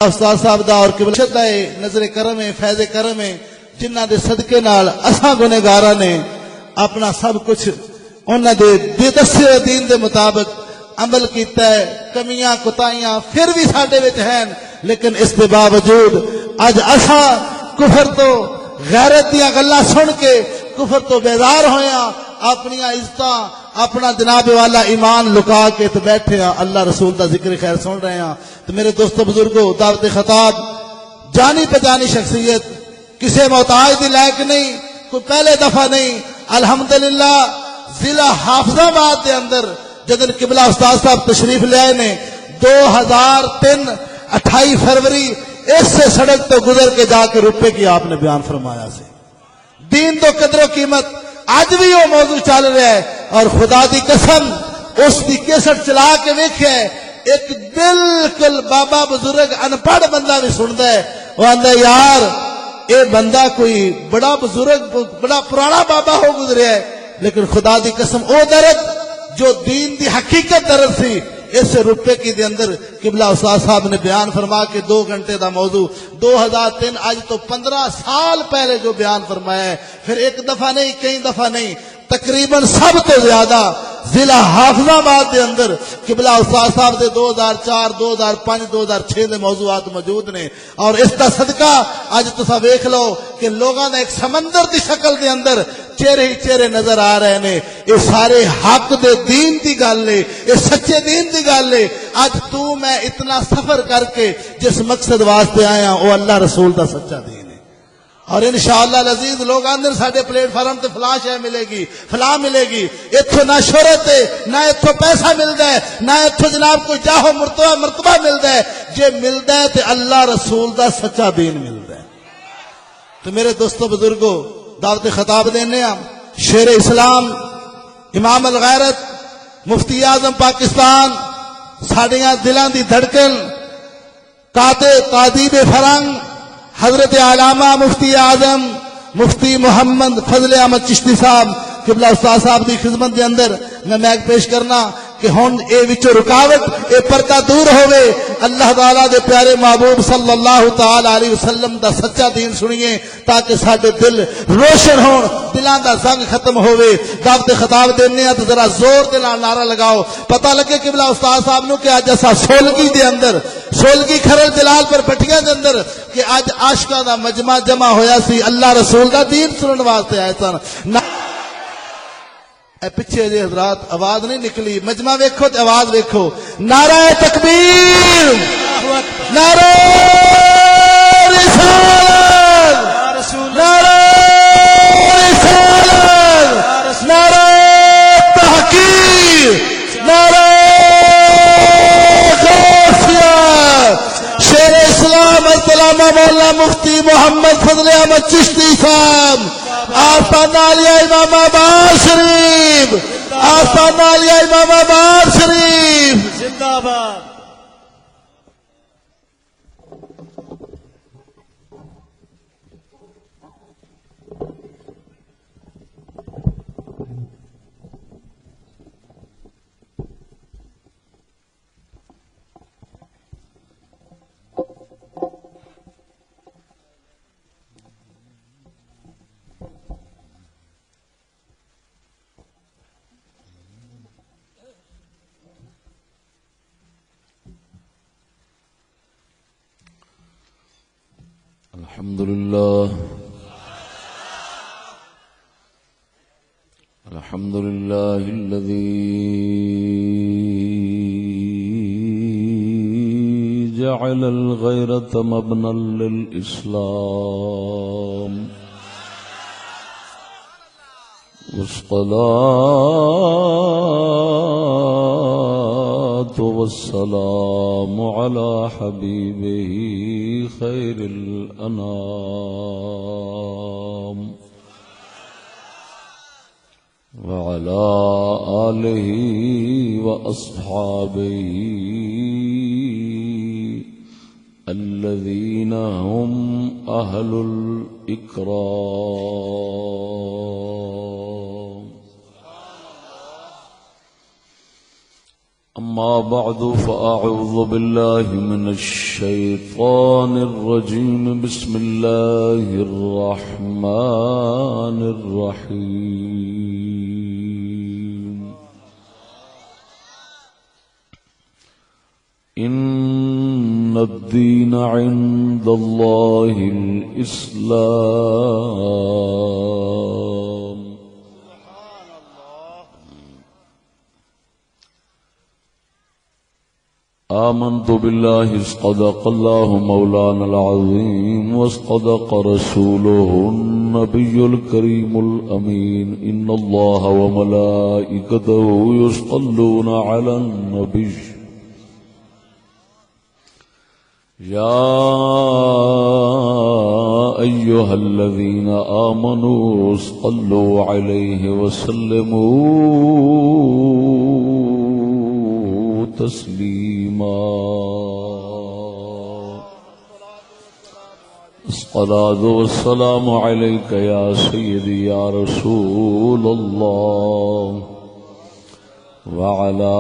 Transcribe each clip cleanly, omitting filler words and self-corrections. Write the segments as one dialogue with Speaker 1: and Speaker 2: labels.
Speaker 1: استاد صاحب دا اور قبلہ شدہ نظر کرم ہے، فیض کرم ہے، جنہ دے صدقے نال اساں گنہگاراں نے اپنا سب کچھ انہاں دے دسے دین دے مطابق عمل کیتا ہے۔ کمیاں کوتاہیاں پھر بھی ساڈے وچ ہیں، لیکن اس دے باوجود اج اساں کفر تو غیرت دیاں گلاں سن کے کفر تو بیزار ہویاں، اپنی عزتاں اپنا جناب والا ایمان لکا کے تو بیٹھے ہیں، اللہ رسول دا ذکر خیر سن رہے ہیں۔ تو میرے دوستو بزرگوں، دعوت خطاب جانی پہچانی شخصیت، کسی محتاج دی لائق نہیں، کوئی پہلے دفعہ نہیں۔ الحمدللہ ضلع حافظ آباد دے اندر جدن قبلہ استاد صاحب تشریف لے آئے نے 2003 28 فروری اس سے سڑک تو گزر کے جا کے روپے کی آپ نے بیان فرمایا سے دین تو قدر و قیمت آج بھی وہ موضوع چل رہا ہے، اور خدا دی قسم اس دی کیسٹ چلا کے ویکھے ایک بالکل بابا بزرگ ان پڑھ بندہ بھی سنتا ہے، وہ آندا یار اے بندہ کوئی بڑا بزرگ بڑا پرانا بابا ہو گزریا ہے، لیکن خدا دی قسم او درد جو دین دی حقیقت درد سی اس روپے کی دے اندر قبلہ استاد صاحب نے بیان فرما کے 2 گھنٹے دا موضوع 2003 آج تو 15 سال پہلے جو بیان فرمایا ہے، پھر ایک دفعہ نہیں کئی دفعہ نہیں، تقریباً سب تو زیادہ ضلع حافظ آباد دے اندر قبلہ استاد صاحب دے 2004 2005 2006 دے موضوعات موجود نے، اور اس دا صدقہ اج تسا ویکھ لو کہ لوگاں دا ایک سمندر دی شکل دے اندر چہرے ہی چہرے نظر آ رہے نے۔ یہ سارے حق دے دین دی گل ہے، یہ سچے دین دی گل ہے۔ اج تو میں اتنا سفر کر کے جس مقصد واسطے آیا وہ اللہ رسول دا سچا دین ہے، اور انشاءاللہ العزیز لوگ آندر ساڈے پلیٹ فارم تے فلاں شے ملے گی فلاں ملے گی، اتھوں نہ شہرت ہے نہ اتھوں پیسہ ملدا ہے نہ اتھوں جناب کوئی جاہو مرتبہ ملدا ہے، جے ملدا ہے تے اللہ رسول دا سچا دین ملدا ہے۔ تو میرے دوستو بزرگوں، دعوت خطاب دینے ہم شیر اسلام امام الغیرت مفتی اعظم پاکستان ساڈیاں دلاں دی دھڑکن تادیب فرنگ حضرت علامہ مفتی اعظم مفتی محمد فضل احمد چشتی صاحب قبلہ استاد صاحب دی خدمت دے اندر میں میک پیش کرنا کہ ہن اے وچوں رکاوٹ اے پردہ دور ہوئے، اللہ تعالیٰ دے پیارے محبوب صلی اللہ تعالی علیہ وسلم دا سچا دین سنیے تاکہ ساڈے دل روشن ہون، دلاں دا زنگ ختم ہوئے۔ دعوت خطاب دینے ہیں تو ذرا زور دے نال نعرہ لگاؤ، پتہ لگے قبلہ استاد صاحب نو کہ اج اسا سولگی دے اندر سولگی کھرل جلال پر پٹھیاں دے اندر کہ اج عاشقاں دا مجمع جمع ہویا سی، اللہ رسول دا دین سنن واسطے آئے سن۔ اے پیچھے جی حضرات آواز نہیں نکلی، مجمع ویکھو تے آواز ویکھو، نعرہ تکبیر، نعرہ رسالت، نعرہ رسالت، نعرہ تحقیق، نعرہ غوثیہ، شیر اسلام علامہ مولانا مفتی محمد فضل احمد چشتی صاحب، آستانہ علیہ امام آباد شریف، آستانہ علیہ امام آباد شریف زندہ آباد۔
Speaker 2: الحمد لله الذي جعل الغيرة مبنى للإسلام، والصلاة والسلام على حبيبه خير الأنام وعلى آله وأصحابه الذين هم أهل الإكرام۔ أما بعد فأعوذ بالله من الشيطان الرجيم بسم الله الرحمن الرحيم إن الدين عند الله الإسلام آمنت بالله صدق الله مولانا العظيم وصدق رسوله النبي الكريم الأمين إن الله وملائكته يصلون على النبي يا أيها الذين آمنوا صلوا عليه وسلموا تسليما الصلاة والسلام عليك يا سيدي يا رسول الله وعلى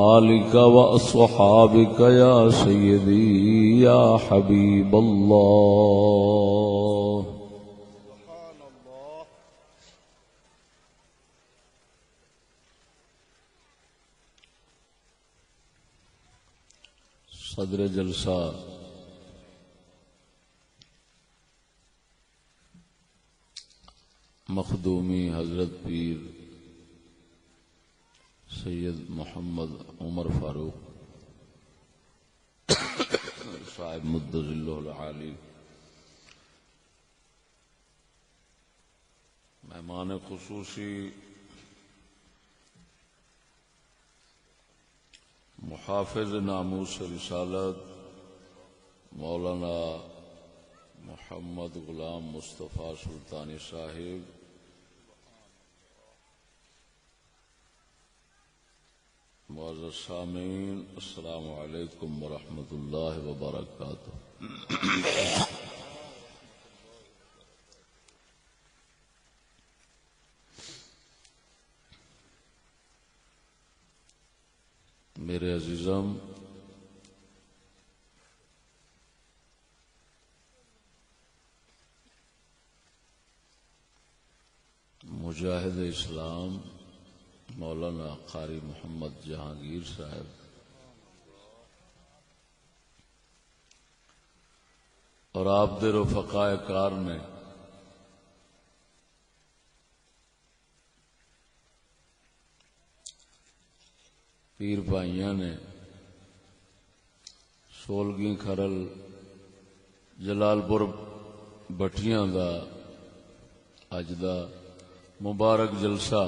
Speaker 2: آلك وأصحابك يا سيدي يا حبيب الله صدر جلسہ مخدومی حضرت پیر سید محمد عمر فاروق صاحب مدظلہ العالی، مہمان خصوصی محافظ ناموس رسالت مولانا محمد غلام مصطفیٰ سلطانی صاحب، معزز سامعین، السلام علیکم ورحمۃ اللہ وبرکاتہ۔ میرے عزیزم، مجاہد اسلام مولانا قاری محمد جہانگیر صاحب اور آپ دے رفقائے کار نے پیر بھائیاں نے سولگی کھرل جلال پور بٹھیاں دا اج دا مبارک جلسہ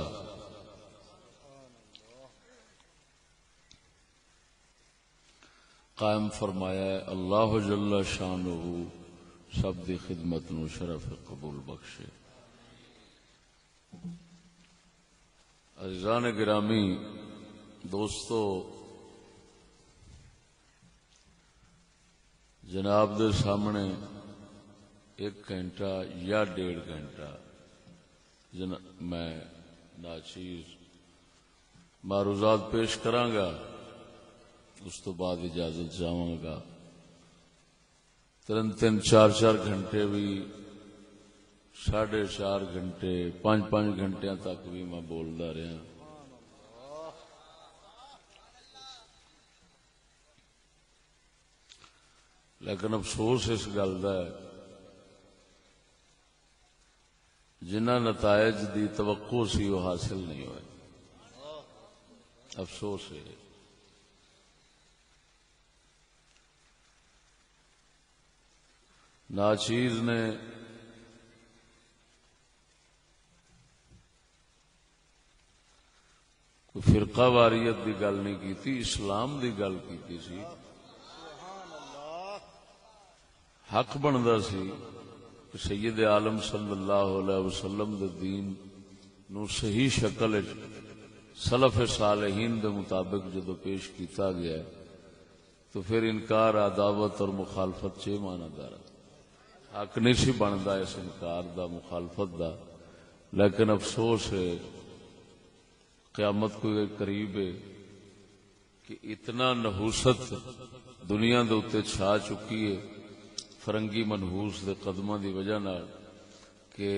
Speaker 2: قائم فرمایا ہے۔ اللہ جل شانہ سب دی خدمت نو شرف قبول بخشے۔ عزیزان گرامی، دوستو، جناب دے سامنے 1 گھنٹہ یا 1.5 گھنٹہ میں ناچیز معروضات پیش کراں گا، اس تو بعد اجازت چاہوں گا۔ 3 4 گھنٹے بھی، 4.5 گھنٹے، 5 گھنٹے تک بھی میں بولدا رہا۔ لیکن افسوس اس گل دا ہے جنہ نتائج دی توقع سی وہ حاصل نہیں ہوئے۔ افسوس ہے۔ ناچیز نے کوئی فرقہ واریت دی گل نہیں کی، اسلام دی گل کی سی۔ حق بندا سی کہ سید عالم صلی اللہ علیہ وسلم دے دین نو صحیح شکل سلف صالحین دے مطابق جدو پیش کیتا گیا ہے تو پھر انکار، عداوت اور مخالفت چے معنی دار حق نہیں سی بنتا اس انکار دا، مخالفت دا۔ لیکن افسوس ہے قیامت کوئی قریب ہے کہ اتنا نحوست دنیا دے اتے چھا چکی ہے فرنگی منحوس دے قدماں دی وجہ نال کہ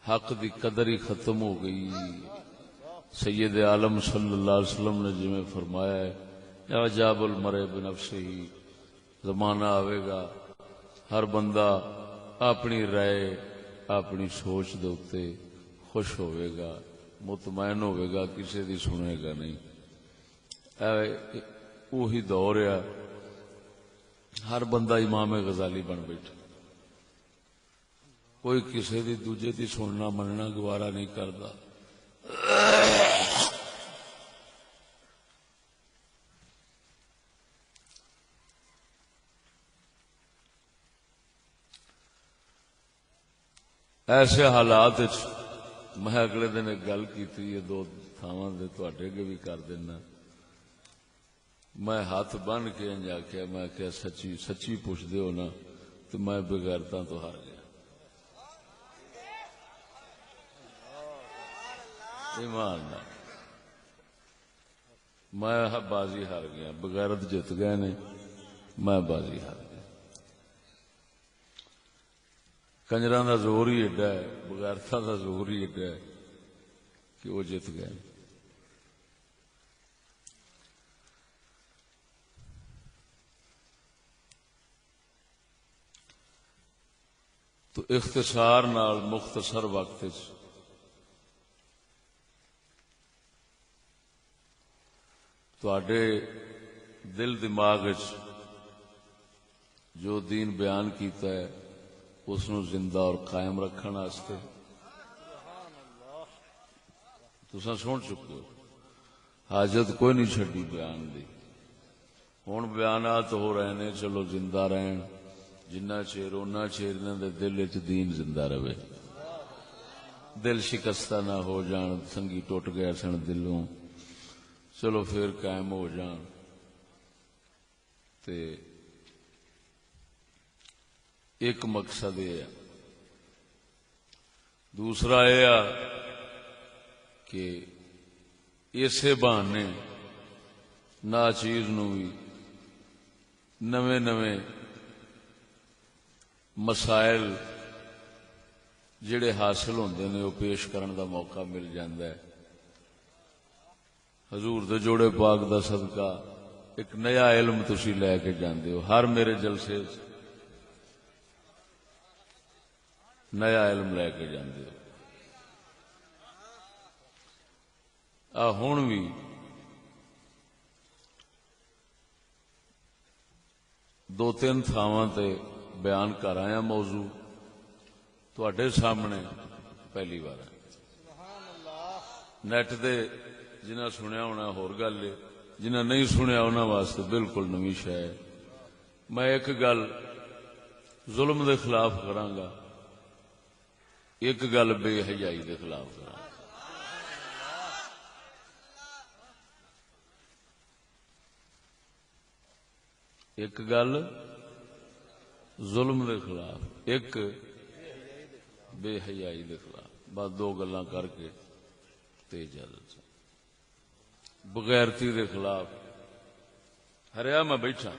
Speaker 2: حق دی قدر ہی ختم ہو گئی. سید عالم صلی اللہ علیہ وسلم نے جی میں فرمایا ہے اعجاب المرء بنفسہ ہی، زمانہ آئے گا ہر بندہ اپنی رائے اپنی سوچ دے اتے خوش ہوئے گا، مطمئن ہوئے گا، کسی دی سنے گا نہیں. وہی دور ہے، ہر بندہ امام غزالی بن بیٹھا، کوئی کسی دی دوجے دی سننا مننا گوارا نہیں کرتا. ایسے حالات میں اگلے دن ایک گل کی دو تھاواں دے تواڈے اگے بھی کر دینا. میں ہاتھ بن کے انج آخیا، میں آخیا سچی سچی پوچھ دیو نا تو میں بغیرتاں تو ہار گیا. ایمان نال میں بازی ہار گیا، بغیرت جیت گئے نے، میں بازی ہار گیا. کنجراں دا زور ہی ایڈا ہے، بغیرتاں دا زور ہی ایڈا ہے کہ وہ جیت گئے. تو اختصار نال مختصر وقت تواڈے دل دماغ جو دین بیان کیتا ہے اس نو زندہ اور قائم رکھن واسطے تساں سن چکے ہو، حاجت کوئی نہیں چھڈی بیان دی. ہن بیانات ہو رہے نے، چلو زندہ رہن، جنہ چیر اُنہ چیر انہاں دے دل وچ دین زندہ رہے، دل شکستہ نہ ہو جان، سنگی ٹوٹ گئے سن دلوں، چلو پھر قائم ہو جان. تے ایک مقصد یہ ہے. دوسرا یہ ہے کہ اسے بہانے ناچیز نو بھی نویں نویں مسائل جڑے حاصل ہوندے نے وہ پیش کرن دا موقع مل جاندا ہے. حضور دے جوڑے پاک دا صدقہ ایک نیا علم تسی لے کے جاندے ہو. ہر میرے جلسے نیا علم لے کے جاندے ہو. ہن بھی دو تین تھاواں تے بیان کر آیا موضوع تواڈے سامنے پہلی بار. نیٹ دے جنہاں سنیا ہونا ہور گل ہے، جنہاں نہیں سنیا انہاں واسطے بالکل نویں شے ہے. میں ایک گل ظلم دے خلاف کراں گا، ایک گل بے حیائی دے خلاف کراں گا. ایک گل ظلم دے خلاف، ایک بے حیائی دے خلاف. بس دو گلاں کر کے تے اجازت. بغیرتی دے خلاف ہریا میں بیٹھا،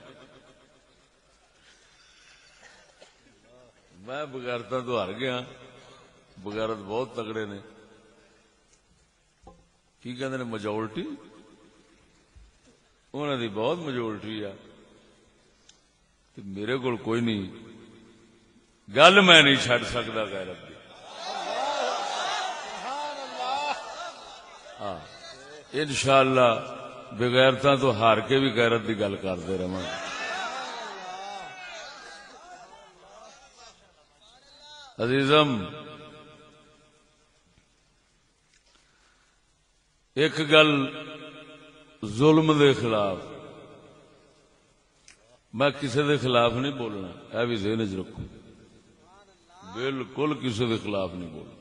Speaker 2: میں بغیرتا تو ہار گیا. بغیرت بہت تگڑے نے، کی کہندے نے میجورٹی، انہاں دی بہت میجورٹی آ. میرے کول کوئی نہیں، گل میں نہیں چھڈ سکدا غیرت دی. ہاں انشاءاللہ بغیرتاں تو ہار کے بھی غیرت دی گل کرتے رہاں. عزیزم ایک گل ظلم دے خلاف، میں کسی دے خلاف نہیں بولنا، اے بھی ذہن وچ رکھو، بالکل کسی دے خلاف نہیں بولنا.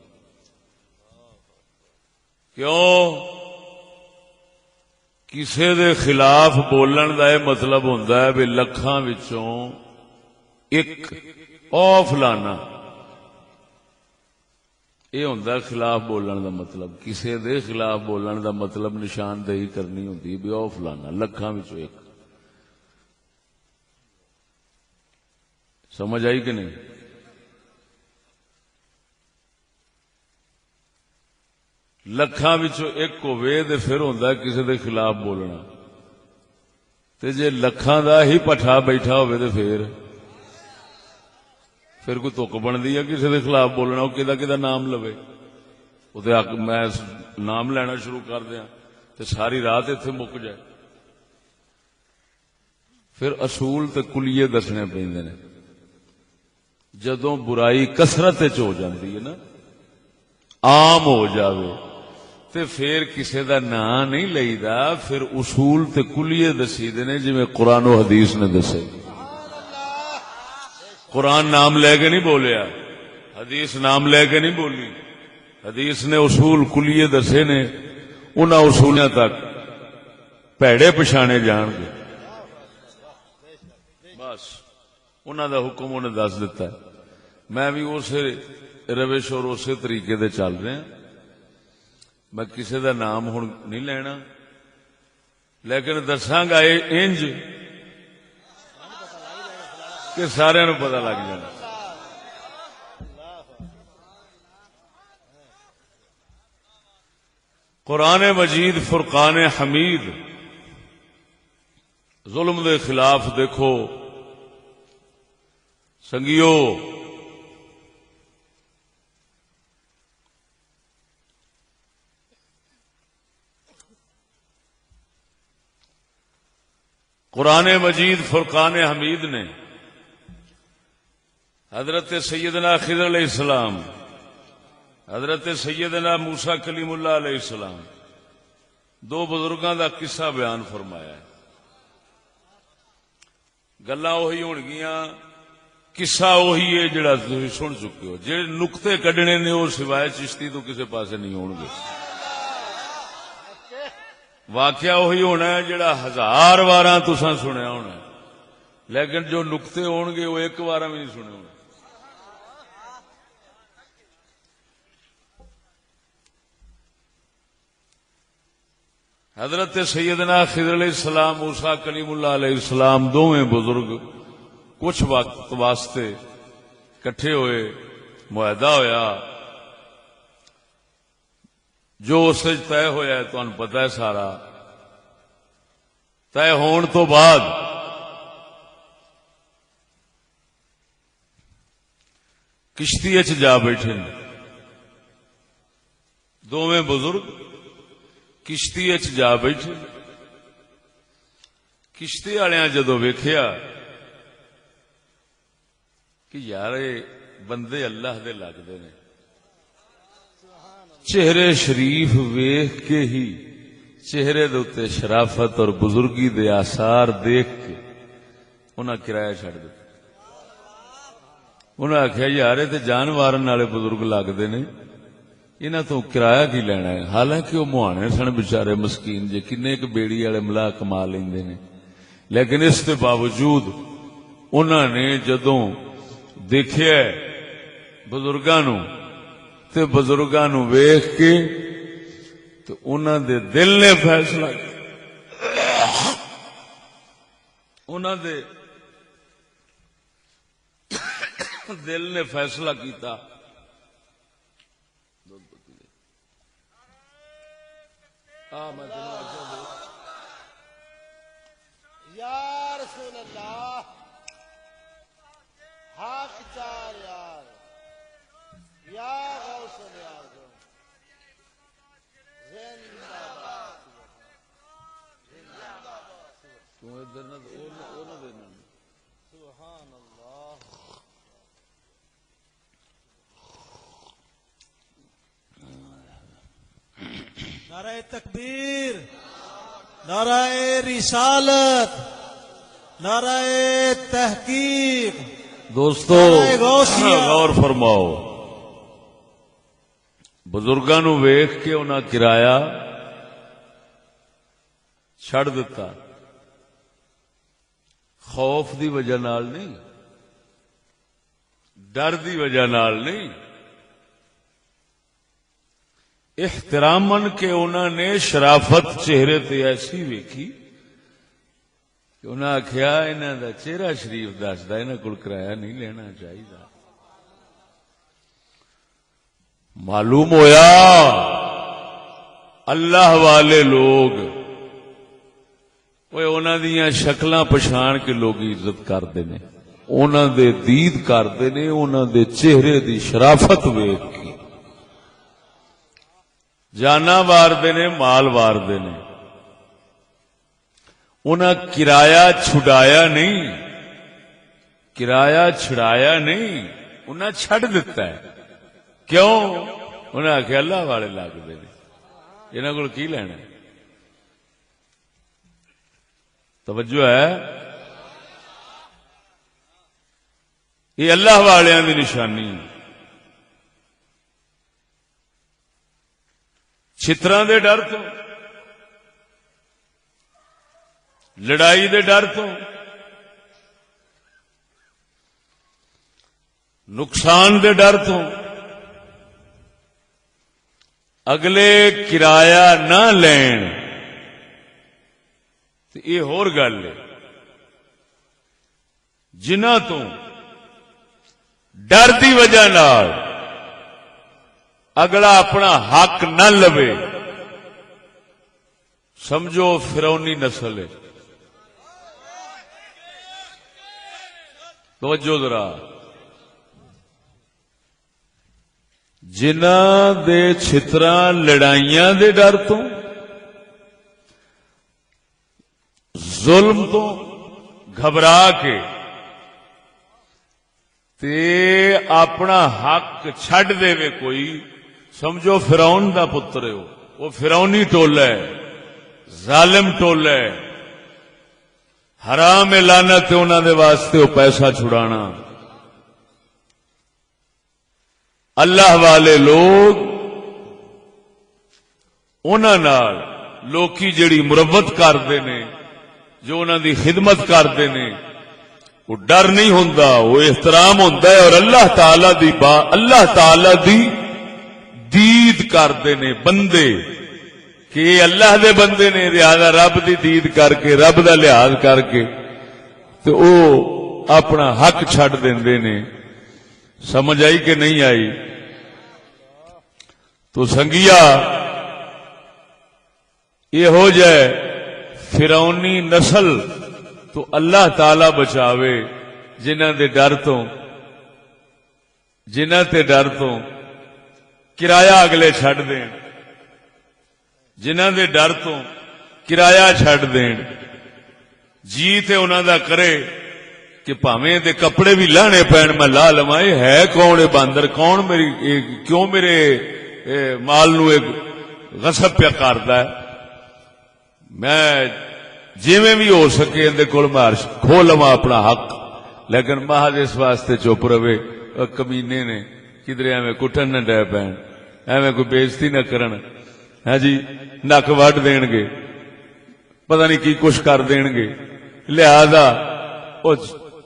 Speaker 2: کیوں؟ کسی دے خلاف بولن دا یہ مطلب ہوندا ہے بھی لکھاں وچوں ایک آف لانا، یہ ہوندا خلاف بولن دا مطلب، کسے دے خلاف بولن دا مطلب نشاندہی کرنی ہوندی بھی او فلانا لکھاں وچوں ایک. سمجھ آئی کہ نہیں؟ لکھاں وچوں ایک ہوے تے پھر ہوندا کسے دے خلاف بولنا، تے جے لکھاں دا ہی پٹھا بیٹھا ہوے تے پھر کوئی تک بندی ہے کسی دے خلاف بولنا. وہ کدا نام لوے، وہ میں نام لینا شروع کر دیا تو ساری رات اتنے مک جائے. پھر اصول تے کلیے دسنے پیندے نے. جدوں برائی کثرت ہو جاندی ہے نا، عام ہو جاوے تے پھر کسے دا نام نہیں لئیدا، پھر اصول تے کلیے دسی دے نے جویں قرآن و حدیث نے دسے. قرآن نام لے کے نہیں بولیا، حدیث نام لے کے نہیں بولی. حدیث نے اصول کلیے دسے نے، انہاں اصولاں تک پیڑے پچھانے جان گے. بس انہاں دا حکم انہیں دس دیتا ہے. میں بھی اسی روش اور اسی طریقے دے چل رہا. میں کسی دا نام ہن نہیں لینا، لیکن دساں گا انج کہ سارے نو پتہ لگ جائے. قرآن مجید فرقان حمید ظلم دے خلاف دیکھو سنگیو. قرآن مجید فرقان حمید نے حضرت سیدنا خضر علیہ السلام، حضرت سیدنا موسیٰ کلیم اللہ علیہ السلام، دو بزرگاں دا قصہ بیان فرمایا ہے. گلاں وہی ہون گیاں، قصہ وہی ہے جڑا تسی سن چکے ہو. جڑے نقطے کڈنے نے وہ سوائے چشتی تو کسے پاسے نہیں ہون گے. واقعہ وہی ہونا ہے جڑا 1000 واراں تساں سنیا ہونا ہے، لیکن جو نقطے ہون گے وہ ایک واراں بھی نہیں سنے ہونے. حضرت سیدنا خضر علیہ السلام، موسیٰ کلیم اللہ علیہ السلام دونوں بزرگ کچھ وقت واسطے کٹھے ہوئے، معاہدہ ہویا. جو اس سے طے ہویا ہے تو ان پتہ ہے سارا. طے ہون تو بعد کشتی اچ جا بیٹھے دونوں بزرگ. کشتی اچ جا بیٹھے. کشتی والےاں جدوں ویکھیا کہ یار یہ بندے اللہ دے لگدے نے، چہرے شریف ویکھ کے ہی چہرے دے اوتے شرافت اور بزرگی دے آثار دیکھ کے انہاں کرایہ چھڈ دتا. انہاں آکھیا یار یہ تے جان مارن والے بزرگ لگدے نے، انہاں تو کرایہ کی لینا ہے. حالانکہ وہ مہانے سن بچارے مسکین جے، کنے ایک بیڑی والے ملا کما لیندے نے. لیکن اس کے باوجود انہاں نے جدوں دیکھیا بزرگاں نو تے بزرگاں نو ویکھ کے تو انہاں دے دل نے فیصلہ انہاں دے دل نے فیصلہ کیتا
Speaker 1: یا رسول اللہ حق چار یار یا غوث الاعظم زندہ باد
Speaker 2: تو ادھر نہ دینا.
Speaker 1: سبحان اللہ. نعرہ تکبیر، نعرہ رسالت، نعرہ تحقیق.
Speaker 2: دوستو غور فرماؤ، بزرگاں نو ویکھ کے انہاں کرایہ چھڑ دیتا. خوف دی وجہ نال نہیں، ڈر دی وجہ نال نہیں. احترامن کہ انہوں نے شرافت چہرے تے ایسی ویکھی کہ انہوں نے آخیا انہوں دا چہرہ شریف دسدا انہوں کو کرایہ نہیں لینا چاہیے. معلوم ہویا اللہ والے لوگ انہاں دیاں شکلاں پچھان کے لوگ عزت کرتے ہیں، انہاں دے دید کرتے ہیں، انہاں دے چہرے دی شرافت ویکھ کے جانا واردے نے، مال واردے نے. انہاں کرایہ چھڑایا نہیں، کرایہ چھڑایا نہیں، انہاں چھڑ دیتا ہے. کیوں؟ انہیں آخیا اللہ والے لگتے ہیں، انہوں کو کی لینا. توجہ ہے؟ یہ اللہ والوں کی نشانی. چھتراں دے ڈر تو، لڑائی دے ڈر تو، نقصان دے ڈر تو، اگلے کرایہ نہ لین تے یہ ہور گل ہے. جنہاں تو ڈر دی وجہ نال اگلا اپنا حق نہ لوے، سمجھو فرعونی نسل ہے. توجہ ذرا. جنہاں دے چھتراں لڑائیاں دے ڈر تو، ظلم تو گھبرا کے تے اپنا حق چھڈ دے وے کوئی، سمجھو فرعون دا پتر ہے. وہ فرعونی ٹولہ ہے، ظالم ٹولہ ہے، حرام لعنت ہے انہاں دے واسطے وہ پیسہ چھڑانا. اللہ والے لوگ انہاں نال لوکی جڑی مروت کرتے نے، جو انہاں دی خدمت کرتے نے، وہ ڈر نہیں ہوندا، وہ احترام ہوندا ہے. اور اللہ تعالی دی دید کرتے نے بندے کہ یہ اللہ دے بندے نے، لہذا رب دی دید کر کے، رب دا لحاظ کر کے تو او اپنا حق چھڈ دیندے نے. سمجھ آئی کہ نہیں آئی؟ تو سنگیا یہ ہو جائے فرعونی نسل تو اللہ تعالی بچاوے. جنہاں دے ڈر تو، جنہاں تے ڈر تو کرایہ اگلے چھڈ دین، جنہاں دے ڈر تو کرایہ چھڈ دین. جی تے انہاں دا کرے کہ پاویں دے کپڑے بھی لانے پین میں لا لواں. یہ ہے کون؟ اے باندر کون؟ کیوں میرے مال نو ایک غصب پیا کردا ہے؟ میں جویں بھی ہو سکے اندے کول مار کھو لواں اپنا حق، لیکن محض اس واسطے چپ رہے. کمینے نے کدھر ایویں کٹن نہ ڈے پین، ایویں کوئی بےزتی نہ کرن، ہاں جی نک وڈ دین گے، پتہ نہیں کی کچھ کر دین گے. لہذا او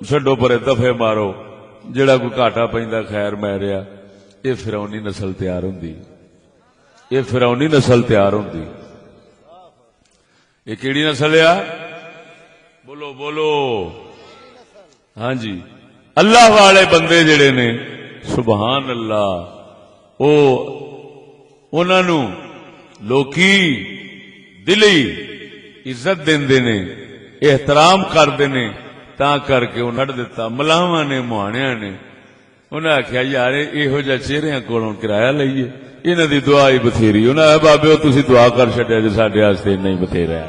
Speaker 2: چھڈو پرے دفے مارو، جڑا کوئی گھاٹا پیندا خیر میں رہا. یہ فرعونی نسل تیار ہوندی، یہ فرعونی نسل تیار ہوندی. یہ کیڑی نسل ہے؟ بولو بولو. ہاں جی اللہ والے بندے جڑے نے سبحان اللہ، او انہاں نو لوکی دلی عزت دیندے نے، احترام کردے نے. تا کر کے انہاں دتا ملاواں نے موہانیاں نے. انہاں آخیا یار یہو جہ چہریاں کولوں کرایہ لئیے، انہاں دی دعا ہی بتھیری. انہاں بابے تسی دعا کر چھڈیا جے ساڈے واسطے نہیں بتھیرا.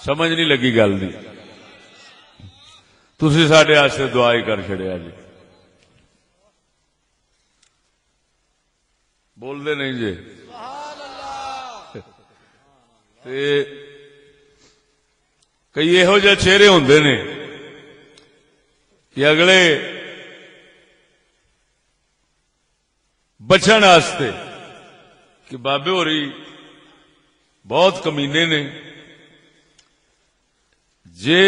Speaker 2: سمجھ نہیں لگی گل دی؟ تسی ساڈے واسطے دعا ہی کر چھڈیا جی. بول دے نہیں جی؟ کئی یہو جہ چہرے ہوندے نے کہ اگلے بچن واسطے کہ بابے ہوری بہت کمینے نے، جے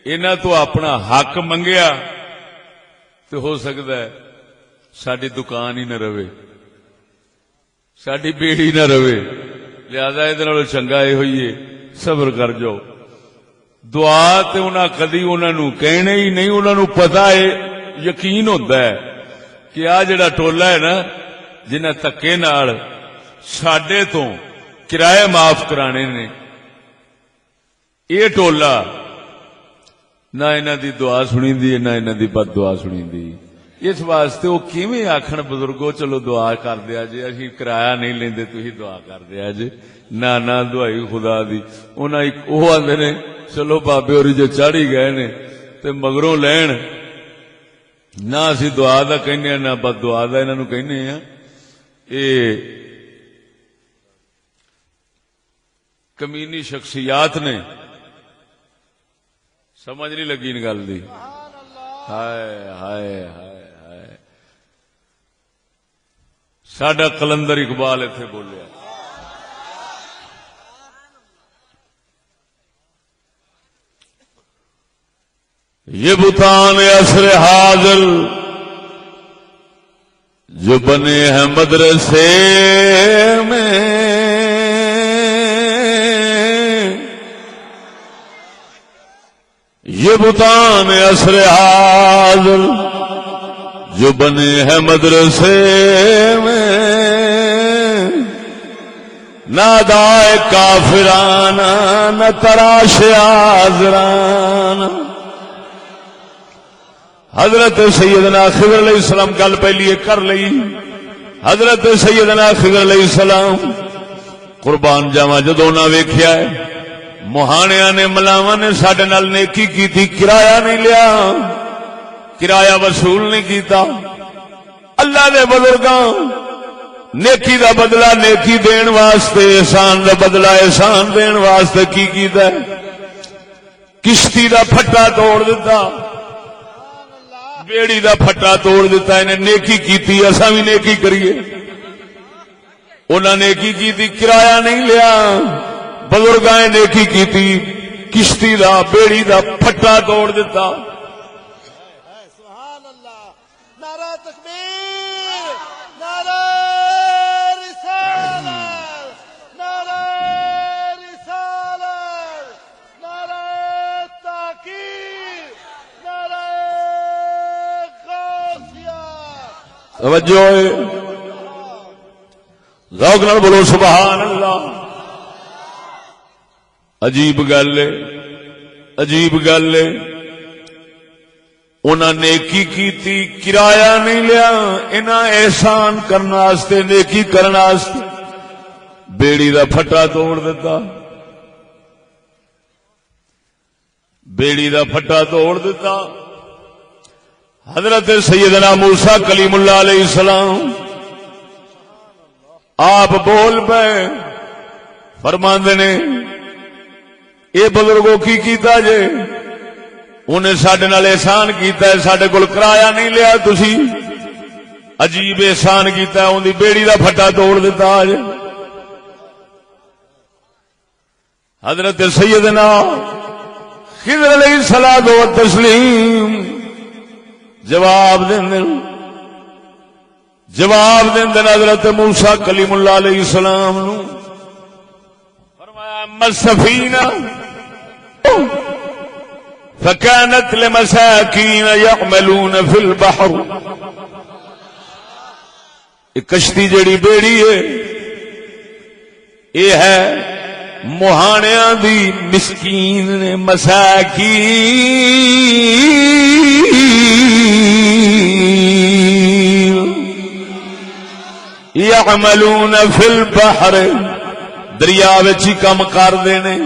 Speaker 2: انہاں تو اپنا حق منگیا تو ہو سکتا ہے ساری دکان ہی نہ رہے. ساڈی بیڑی نہ رہے، لہذا یہ چنگا یہ ہوئی ہے صبر کر جاؤ۔ دعا تے انہاں کدی انہاں نو کہنے ہی نہیں، انہاں نو پتہ ہے، یقین ہوتا ہے کہ آ جڑا ٹولا ہے نا جنہیں تکے نال ساڈے تو کرایہ معاف کرانے نے، یہ ٹولا نہ انہاں دی دعا سنی دی نہ انہاں دی بد دعا سنی دی۔ اس واسطے وہ کیویں آکھن بزرگو چلو دعا کر دیا جی، اسی کرایہ نہیں لیندے تسی دعا کر دیا جی، نہ دعائی خدا دی۔ انہاں وہ آندے نے چلو بابے ہوری جو چاڑی گئے نے تے مگروں لین، نہ اسی دعا دا کہنے نہ بد دعا دا انہاں نو کہنے ہیں۔ اے کمینی شخصیات نے، سمجھ نہیں لگی ان گل دی۔ ہائے ہائے ہائے ہائے، ساڈا قلندر اقبال ایتھے بولیا، یہ بتان عصر حاضر جو بنے ہیں مدرسے میں، یہ بتان عصر حاضر جو بنے ہیں مدرسے میں، نہ دائے کافرانہ نہ تراش آزرانہ۔ حضرت سیدنا خضر علیہ السلام گل پہلی کر لئی، حضرت سیدنا خضر علیہ السلام قربان جاواں جدوں نہ ویکھیا ہے مہانیاں نے ملاواں نے ساڈے نال نیکی کیتی، کرایہ نہیں لیا، کرایہ وصول نہیں کیتا۔ اللہ دے بزرگاں نیکی دا بدلہ نیکی دین واسطے، احسان دا بدلہ احسان دین واسطے کی کیتا ہے؟ کشتی دا پھٹا توڑ دیتا، بیڑی دا پھٹا توڑ دیتا، انہیں نیکی کیتی، اساں بھی نیکی کریے۔ انہاں نیکی کیتی، کرایہ نہیں لیا، بزرگاں نیکی کیتی، کشتی دا بیڑی دا پھٹا توڑ دیتا۔
Speaker 1: سبحان اللہ، نعرہ تکبیر، نعرہ رسالت، نعرہ رسالت، نعرہ تحقیق، نعرہ غوثیہ۔
Speaker 2: توجہ ہے، ذوق نال بولو سبحان اللہ۔ عجیب گل ہے، عجیب گل ہے، انہاں نیکی کیتی، کرایہ نہیں لیا، انہاں احسان کرنے واسطے نیکی کرنے واسطے بیڑی دا پھٹا توڑ دیتا، بیڑی دا پھٹا توڑ دیتا۔ حضرت سیدنا موسیٰ کلیم اللہ علیہ السلام آپ بول پے، فرماندے نے اے بزرگوں کی کیتا جے، انہیں ساڈے نال احسان کیتا ہے، ساڈے کول کرایہ نہیں لیا، تسی عجیب احسان کیتا ہے، اون دی بیڑی دا پھٹا توڑ دیتا جے۔ حضرت سیدنا خضر علیہ الصلوۃ والتسلیم جواب دین حضرت موسیٰ کلیم اللہ علیہ السلام نو فرمایا اما السفینہ فکانت لمساکین یعملون فی البحر، ایک کشتی جڑی بیڑی ہے یہ ہے مہانیاں دی مسکین نے، مساکین یعملون فی البحر، دریا وچ ہی کم کردے نے،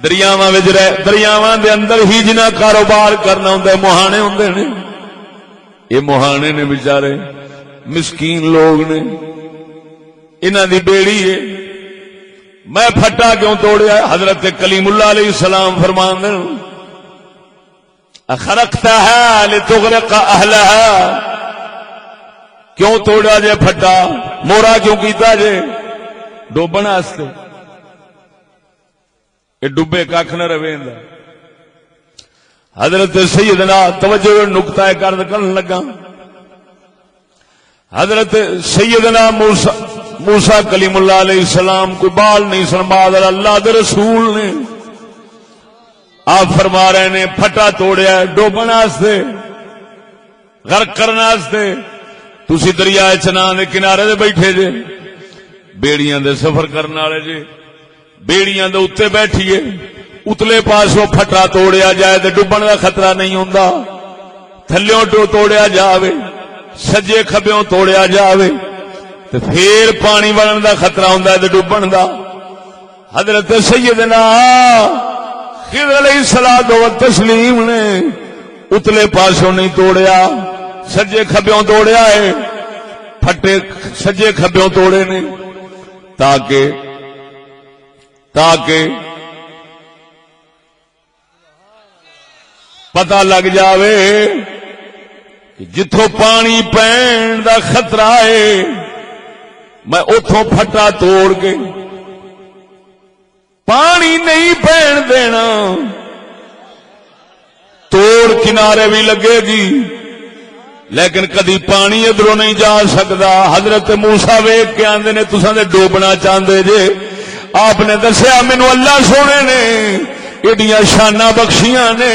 Speaker 2: دریاواں وچ دریاواں دے اندر ہی جنہ کاروبار کرنا ہوندا مہانے ہوندے نے۔ یہ مہانے نے بیچارے مسکین لوگ نے، انہاں دی بیڑی ہے، میں پھٹا کیوں توڑیا؟ حضرت کلیم اللہ علیہ السلام فرماندے اخرقتها لتغرق اہلها، کیوں توڑا جے پھٹا، مورا کیوں کیتا جے؟ ڈوبن واسطے، یہ ڈبے کھ نہ رہے۔ حضرت سیدنا توجہ نقطہ کرن لگا، حضرت سیدنا موسیٰ موسیٰ کلیم اللہ علیہ السلام کوئی بال نہیں سن، مادر اللہ دے رسول نے آپ فرما رہے نے پھٹا توڑیا ڈوبن واسطے، غرق کرنے واسطے، تسی دریائے چنان دے کنارے دے بیٹھے جے، بیڑیاں دے سفر کرنے والے جے، بیڑیاں دے اوتے بیٹھیے، اتلے پاسوں پھٹا توڑیا جائے تے ڈوبن دا خطرہ نہیں ہوندا، تھلیوں ٹو توڑیا جاوے، سجے کھبیوں توڑیا جاوے تے پھر پانی بنن دا خطرہ ہوندا ہے تے ڈوبن دا۔ حضرت سیدنا خضر علیہ الصلوۃ والتسلیم نے اتلے پاسوں نہیں توڑیا، سجے کھبیوں توڑیا ہے، پھٹے سجے کھبیوں توڑے نے تاکہ پتہ لگ جاوے کہ جتھوں پانی پین دا خطرہ ہے میں اتھوں پھٹا توڑ کے پانی نہیں پین دینا، توڑ کنارے بھی لگے گی لیکن کدی پانی ادھروں نہیں جا سکتا۔ حضرت موسیٰ ویکھ کے آندے نے تساں تے ڈوبنا چاہندے جے، آپ نے دسیا مینوں اللہ سونے نے ایڈیاں شاناں بخشیاں نے،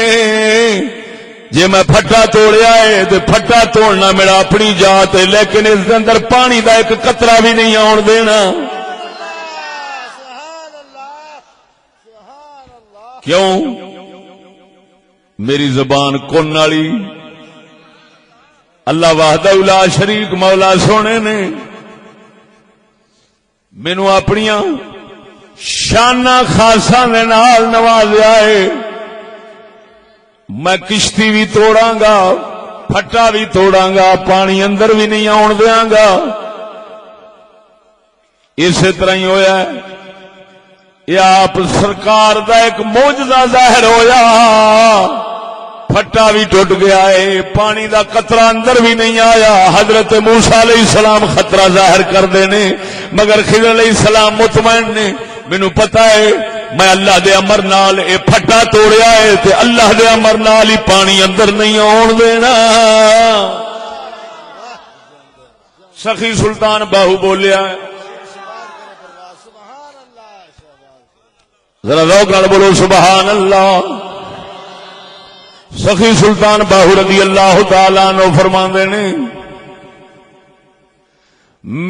Speaker 2: جے میں پھٹا توڑیا ہے تے پھٹا توڑنا میرا اپنی ذات ہے، لیکن اس دے اندر پانی دا ایک قطرہ بھی نہیں آن دینا۔ کیوں؟ میری زبان کون والی اللہ وحدہ لا شریک مولا سونے نے مینوں اپنیاں شاناں خاصاں دے نال نوازیا ہے، میں کشتی بھی توڑاں گا، پھٹا بھی توڑاں گا، پانی اندر بھی نہیں آن دیاں گا۔ اسی طرح ہی ہویا ہے، یہ آپ سرکار دا ایک معجزہ ظاہر ہویا، پھٹا بھی ٹوٹ گیا ہے، پانی دا قطرہ اندر بھی نہیں آیا۔ حضرت موسیٰ علیہ السلام خطرہ ظاہر کر دینے مگر خضر علیہ السلام مطمئن نے، مینوں پتہ ہے میں اللہ دے امر نال اے پھٹا توڑیا ہے تے اللہ دے امر نال ہی پانی اندر نہیں آن دینا۔ سخی سلطان باہو بولیا ہے، ذرا ذوق نال بولو سبحان اللہ۔ سخی سلطان باہو رضی اللہ تعالی عنہ فرماندے نے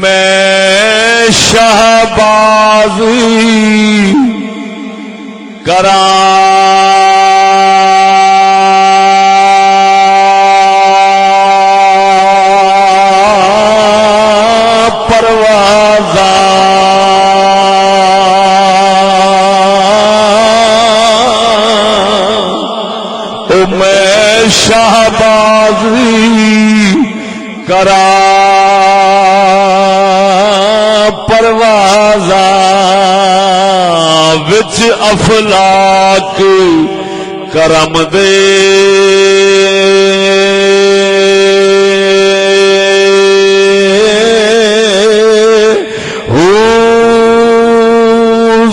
Speaker 2: میں شہبازی کراں پروازاں میں شہبازی کراں پروازاں وچ افلاک کرم دے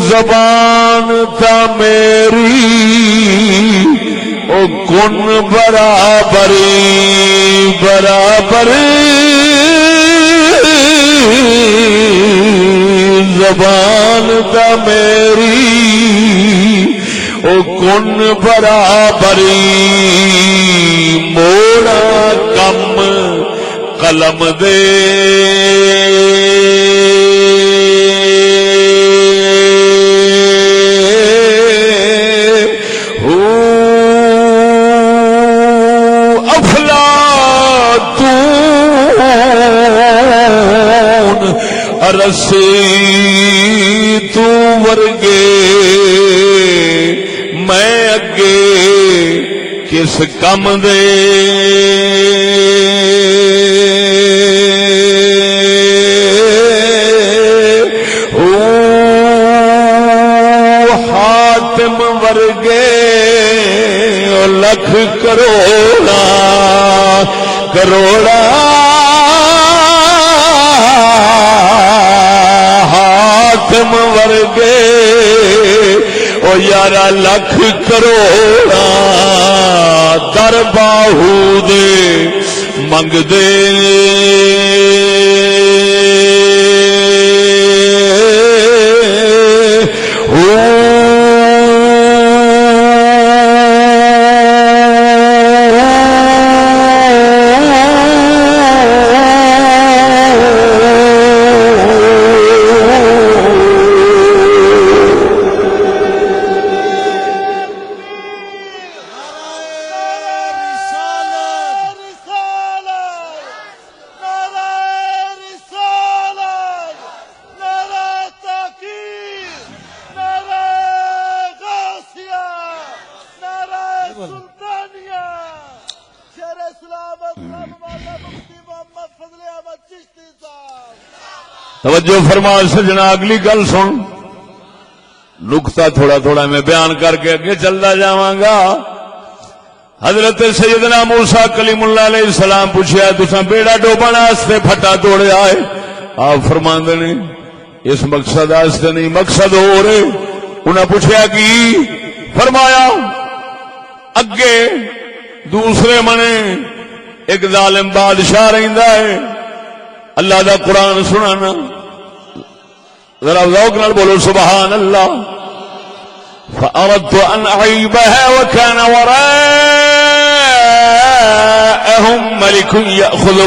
Speaker 2: زبان تا میری او کن برابری زبان تا میری او کن برابری موڑا کم قلم دے رسی تو ورگے میں اگے کس کم دے حاتم ورگے لکھ کروڑا کروڑا حاتم ورگے او یارا لکھ کروڑا در باہو دے منگ دے توجہ فرما سجنا، اگلی گل سن، نقطہ تھوڑا تھوڑا میں بیان کر کے اگے چلتا جاواں گا۔ حضرت سیدنا موسیٰ کلیم اللہ علیہ السلام پوچھا تساں بیڑا ڈوبن واسطے پھٹا توڑیا ہے؟ آپ فرماندے نے اس مقصد واسطے نہیں، مقصد ہو رہے۔ انہاں پوچھا کی؟ فرمایا اگے دوسرے منے ایک ظالم بادشاہ رہندا ہے، اللہ دا قرآن سنانا، ذرا ذوق نال بولو سبحان اللہ۔ فأردت أن أعيبها وكان وراءهم ملك يأخذ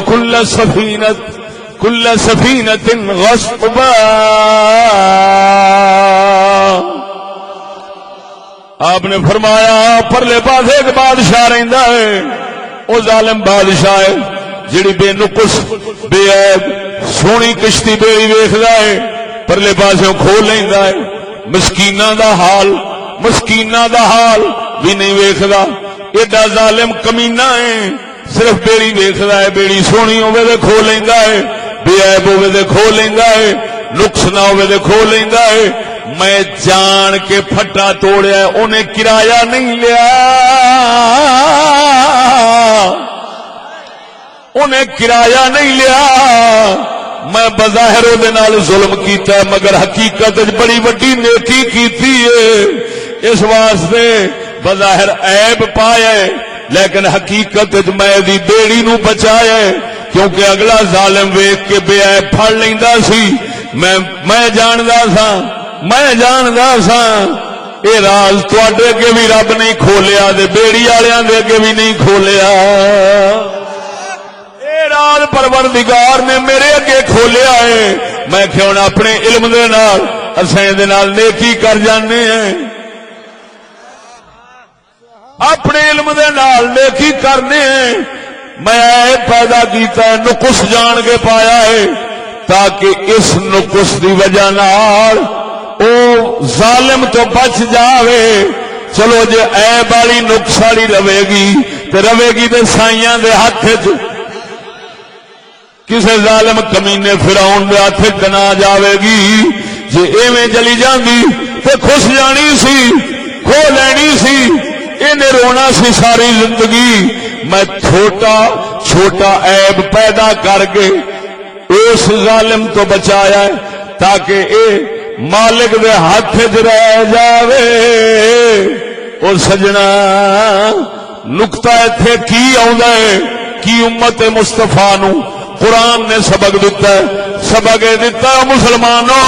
Speaker 2: كل سفينة غصبا۔ آپ نے فرمایا پرلے پاس ایک بادشاہ رہندا ہے، او ظالم بادشاہ ہے جڑی بے نقص بے عیب سونی کشتی بیڑی ویکھدا ہے، پرلے پاسوں کھول لیندا ہے، مسکیناں دا حال بھی نہیں ویکھدا۔ ایڈا ظالم کمینہ ہے، صرف بیڑی ویکھدا ہے، بیڑی سونی ہوے تے کھول لیندا ہے، بے عیب ہوے تے کھول لیندا ہے، نقص نہ ہوے تے کھول لیندا ہے۔ میں جان کے پھٹا توڑیا، انہیں کرایہ نہیں لیا، انہیں کرایہ نہیں لیا۔ میں بظاہر دے نال ظلم کیتا ہے، مگر حقیقت بڑی وڈی نیکی کیتی ہے۔ اس واسطے بظاہر عیب پایا ہے، لیکن حقیقت میں دی بیڑی نو بچایا ہے، کیونکہ اگلا ظالم ویکھ کے بے عیب پھڑ لیندا سی۔ میں جاندا سا اے راز تواڈے اگے بھی رب نہیں کھولیا تے بیڑی والیاں دے اگے بھی نہیں کھولیا، راز پروردگار نے میرے اگے کھولیا ہے۔ میں کیوں نہ اپنے علم دے نال اسیں دے نال نیکی کر جانے ہیں، اپنے علم دے نال نیکی کرنے ہیں۔ میں پیدا کیتا ہے، نقص جان کے پایا ہے، تاکہ اس نقص دی وجہ نال او ظالم تو بچ جاوے۔ چلو جے عیب والی نقص والی رہے گی تے سائیاں دے ہاتھ وچ، کسے ظالم کمینے فرعون دے ہاتھ کنا جاوے گی۔ جے ایویں چلی جاندی تے خوش جانی سی، کھو لینی سی، انہیں رونا سی ساری زندگی۔ میں چھوٹا عیب پیدا کر کے اس ظالم تو بچایا ہے، تاکہ اے مالک دے ہاتھ وچ رہ جاوے۔ اور سجنا نقطہ ایتھے کی آوندا ہے، کی امت مصطفیٰ نو قرآن نے سبق دیتا ہے، سبق دیتا ہے مسلمانوں،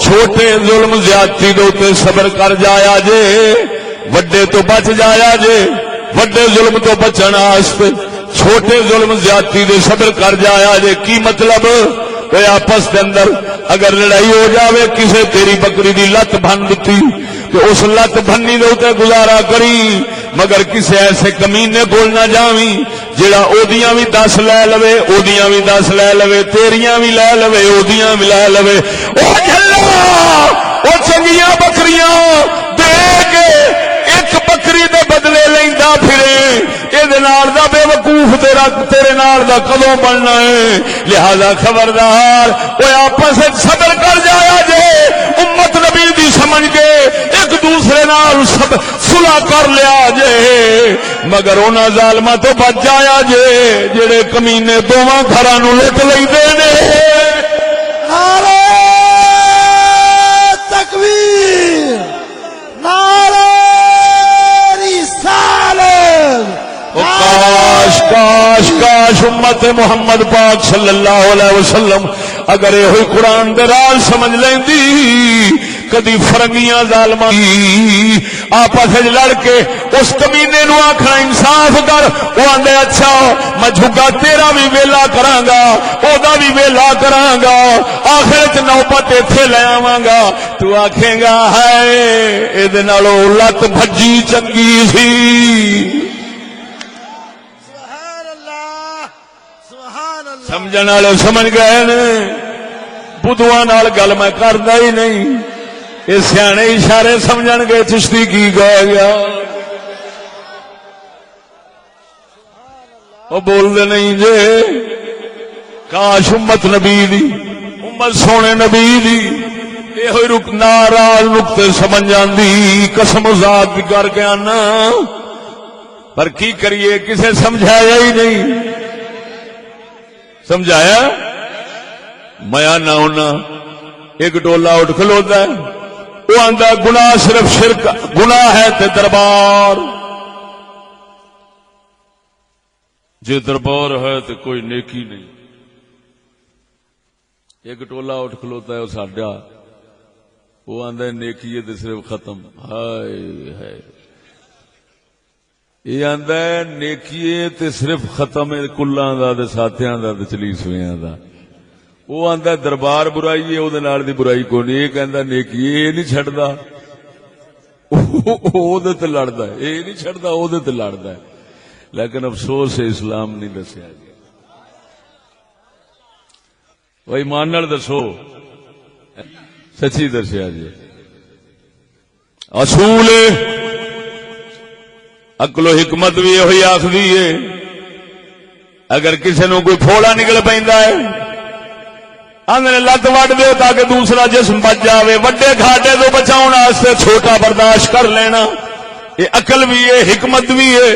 Speaker 2: چھوٹے ظلم زیادتی دے اوتے صبر کر جایا جے، وڈے تو بچ جایا جے۔ وڈے ظلم تو بچن واسطے چھوٹے ظلم زیادتی دے صبر کر جایا جے۔ کی مطلب؟ کوئی آپس کے اندر اگر لڑائی ہو جاوے، کسے تیری بکری دی لت بن دتی تو اس لت بننی دے اوتے گزارا کری، مگر کسے ایسے کمینے کول نہ جاویں جڑا اودیاں بھی 10 لے لوے، اودیاں بھی 10 لے لوے، تیریاں بھی لے لوے، اودیاں بھی لے لوے۔ او جھلا او چنگیاں بکریاں دے کے ایک بکری دے بدلے لیندا پھرے، اے دے نال دا بے وقوف تیرے نال دا کدوں بننا ہے؟ لہذا خبردار او آپس وچ صبر کر جایا جے، امت نبی دی سمجھ کے ایک دوسرے نال سب صلح کر لیا جے، مگر انہاں ظالماں تو بچ جایا جے جڑے کمینے دوواں گھراں نوں لٹ لیندے نے۔
Speaker 1: نعرہ تکبیر، نعرہ رسالت۔
Speaker 2: کاش کاش کاش امت محمد پاک صلی اللہ علیہ وسلم اگر یہ ہوئی قرآن دے راز سمجھ لیندی، کدی فرنگیاں ظالماں آپس لڑ کے اس کمینے نو آکھنا انصاف کر، وہ آندے اچھا میں جھگا تیرا بھی ویلا کراں گا، اودا بھی ویلا کراں گا، آخر وچ نوبت ایتھے لے آواں گا، تو آکھے گا ہائے اے دے نالوں لت بھجی چنگی سی۔ سمجھن والے سمجھ گئے نے، بدھواں نال گل میں کردا ہی نہیں، یہ سیانے اشارے سمجھن گے چشتی کی گیا گیا۔ وہ بولتے نہیں جے کاش امت نبی دی امت سونے نبی دی یہ رک ناراض نقطے سمجھ جاندی قسم ذات دی کر کے آنا پر کی کریے کسے سمجھایا ہی نہیں سمجھایا میں آنا ہونا ایک ٹولا اٹھ کھلوتا ہے وہ آندا گناہ صرف شرک گناہ ہے تے دربار جے دربار ہے تے کوئی نیکی نہیں ایک ٹولا اٹھ کھلوتا ہے وہ ساڈا وہ آندا نیکی ہے تے صرف ختم ہائے ہائے یہ آندا ہے نیکی ہے تے صرف ختم ہے کلاں دا تے ساتھیاں دا تے چلیسویاں دا وہ آندا دربار برائی ہے اودے نال دی برائی کوئی نہیں یہ کہندا نیکی یہ نہیں چھڈدا اودے تے لڑدا ہے یہ نہیں چھڈدا اودے تے لڑدا ہے لیکن افسوس ہے اسلام نہیں دسیا گیا وہ ایمان نال دسو سچی دسیا جی اصول عقل و حکمت بھی یہ آخری ہے اگر کسی نو کوئی پھوڑا نکل پیندا ہے آندے لت وڈ دو تاکہ دوسرا جسم بچ جاوے وڈے گھاٹے تو بچاؤن واسطے چھوٹا برداشت کر لینا یہ عقل بھی ہے حکمت بھی ہے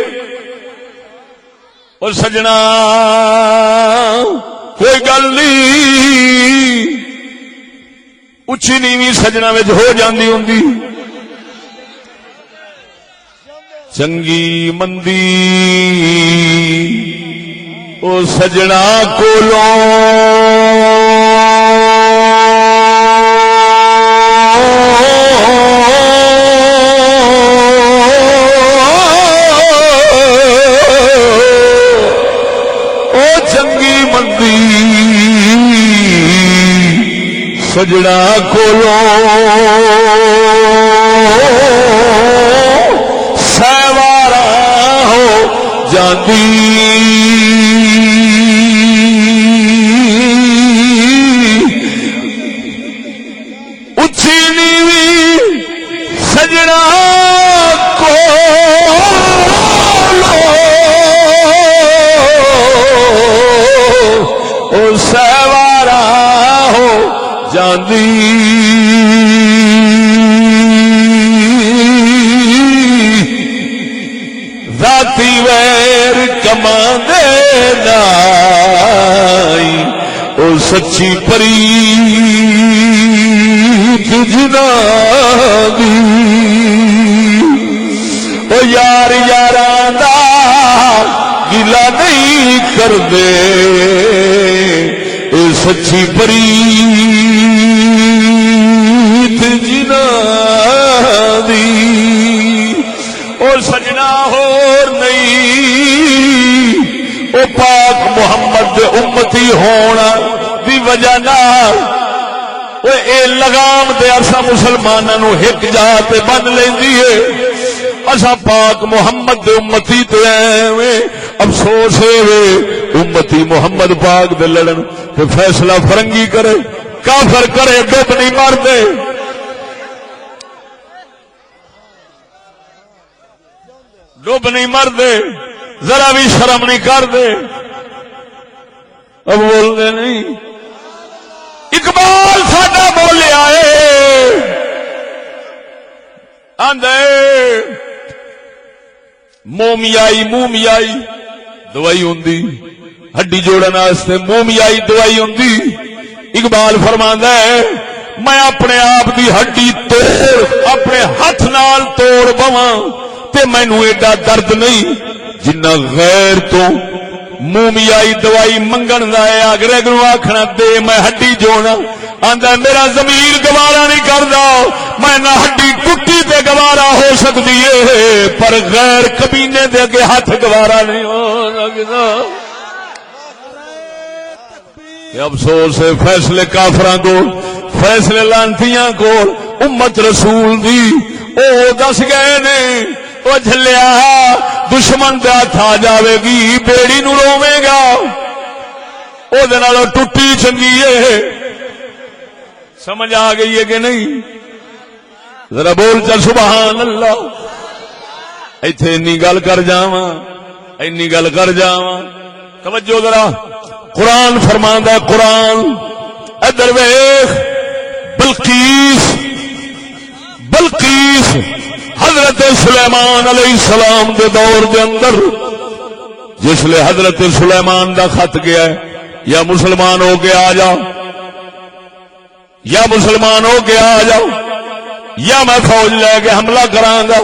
Speaker 2: اور سجنا کوئی گل نہیں اچھی نیویں سجنا وچ ہو جاندی ہوندی چنگی مندی او سجنا کولوں سجڑا کولو سیوارا ہو جاندی اچھی نیوی سجڑا کولو او سیوارا ہو جاندی ذاتی ویر کماندے نائی او سچی پریت جنا دی او یار یاراں دا گلا نہیں کردے اے سچی پریت جنا دی اور سجنا ہور نہیں او پاک محمد دے امتی ہونا دی وجہ نال او اے لگام دے اسا مسلماناں نو ہک جا تے بن لیندی ہے اسا پاک محمد دے امتی تے ایویں افسوس ہے امتی محمد پاک دے لڑن تے فیصلہ فرنگی کرے کافر کرے ڈب نہیں مردے ڈب نہیں مردے ذرا بھی شرم نہیں کردے اب بول دے نہیں اقبال ساڈا بولیا ہے آندے مومیائی دوائی ہوندی ہڈی جوڑن واسطے مومیائی دوائی ہوندی اقبال فرماندا ہے میں اپنے آپ دی ہڈی توڑ اپنے ہاتھ نال توڑ پواں تے مینوں ایڈا درد نہیں جنہ غیر تو مومیائی دوائی منگن دا ہے اگرے نو آکھنا دے میں ہڈی جوڑنا آندا میرا ضمیر گوارا نہیں کردا میں نہ ہڈی ٹوٹی تے گوارا ہو سکدی ہے پر غیر کمینے دے اگے ہاتھ گوارا نہیں ہو سکدا افسوس ہے فیصلے کافراں کو فیصلے لانتیاں کو امت رسول دی او دس گئے نے او جھلیا دشمن دے ہاتھ آ جاوے گی بیڑی نو روے گا او دے نال ٹوٹی چنگی ہے سمجھ آ گئی ہے کہ نہیں ذرا بول چل سبحان اللہ ایتھے انی گل کر جاواں توجہ ذرا، قرآن فرماندا ہے، قرآن ادھر ویکھ، بلقیس حضرت سلیمان علیہ السلام دے دور دے اندر جس لئے حضرت سلیمان دا خط گیا ہے، یا مسلمان ہو کے آ جاؤ، یا مسلمان ہو کے آ جاؤ، یا میں فوج لے کے حملہ کراں گا۔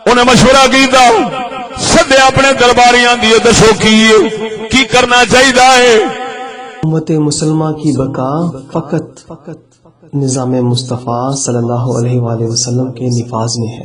Speaker 2: انہیں مشورہ کیتا، سدے اپنے درباریاں دی، دسو کی کرنا چاہیے؟
Speaker 3: امت مسلمہ کی بقا فقط نظام مصطفیٰ صلی اللہ علیہ وآلہ وسلم کے نفاذ میں ہے۔